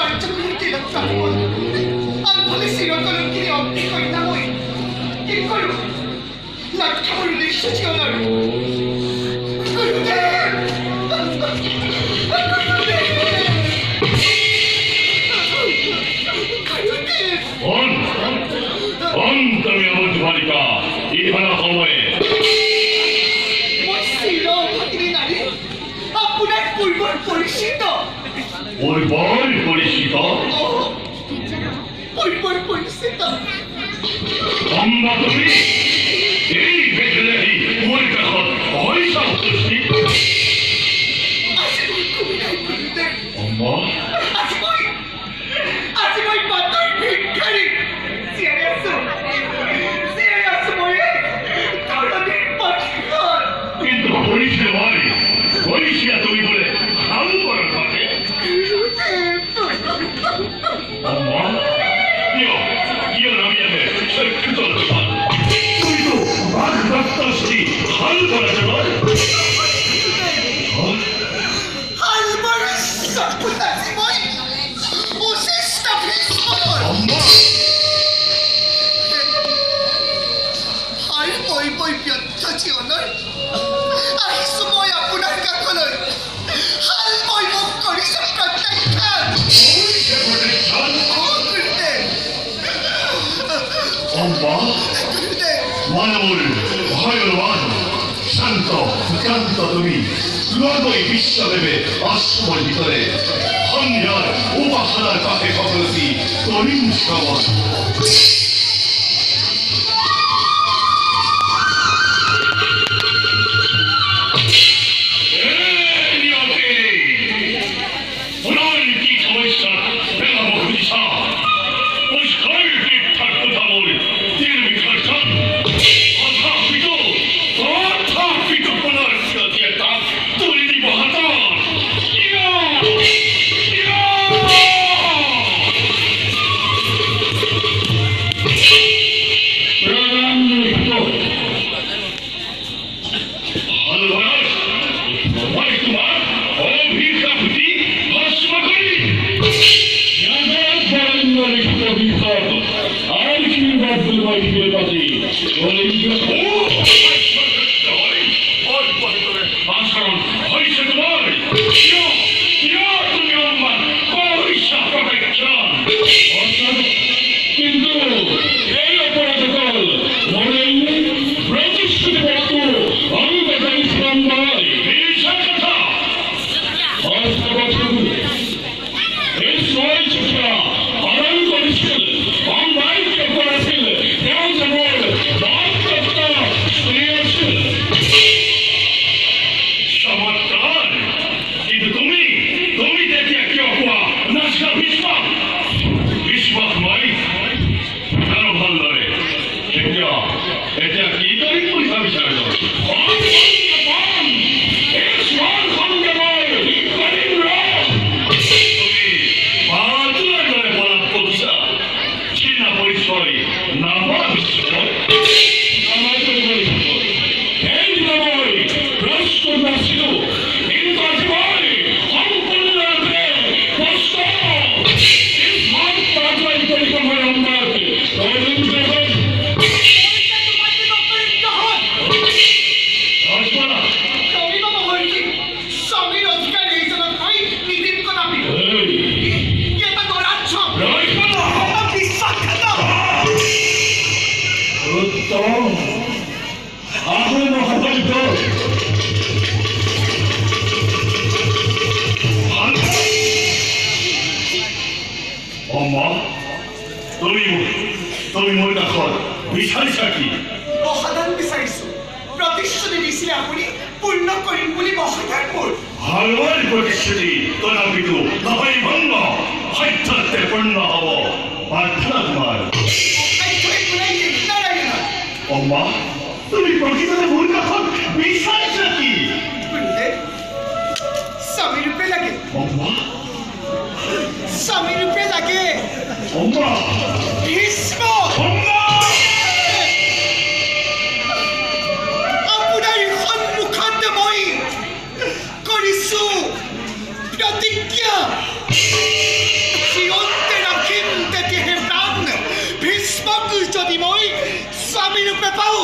কাৰ্যকৰীকেইটাক প্ৰাণীপণ আনফালে চিৰকলংকিনী অগ্নি কন্যা মই কি কৰোঁ লক্ষামৰ উদ্দেশ্য জীৱনৰ তুমি আমাৰ বালিকা ইহাৰা সময়ে মই চিৰভাগিনী নাৰী আপোনাৰ পূৰ্বৰ পৰিচিত পূৰ্বৰ পৰিচিত পূৰ্বৰ পৰিচিত অম্বা তুমি এই বেটেলেহি মোৰ কাষত পইচা উপস্থিত আজি মই কবিতাই কৰোঁতে অম্বা আজি মই বাটৰ ভিক্ষাৰী জীয়াই আছো মই ধৰণীৰ পক্ষত কিন্তু কৰিছে মই কৰিছিয়া তুমি বোলে ভাল কৰাৰ পাতে অম্বা কিয় নামি আহে চক্ষুতল তুমি তো বাঘদত্তশ্ৰী ভাল কৰা যাবাৰ আহিছো মই আপোনাৰ কাষলৈ হাল মই মোক কৰিছো প্ৰত্যাখ্যান মানবৰ ভয়বান শান্ত ক্ৰান্ত তুমি লড়বই বিশ্বদেবে আশ্ৰমৰ ভিতৰে সন্ধ্যাৰ উপাসনাৰ কাছে সকলটি তৰিম শ্ৰবণ তুমি মোৰ কাষত বিচাৰিছা কি মহাদান বিচাৰিছো প্ৰতিশ্ৰুতি দিছিলে আপুনি পূৰ্ণ কৰিম বুলি মহাদান মোৰ ভালবাৰ প্ৰতিশ্ৰুতি তথাপিতো নহয় ভংগ সত্যতে পূৰ্ণ হ'ব প্ৰাৰ্থনা তোমাৰ অম্মা তুমি প্ৰকৃততে মোৰ কাষত বিচাৰিছা কি স্বামী ৰূপে লাগে অম্মা স্বামী ৰূপে লাগে অম্মা ভীষ্ম অম্মা আপোনাৰ সন্মুখত মই কৰিছো প্ৰতিজ্ঞা ভীষ্মক যদি মই স্বামীৰূপে পাওঁ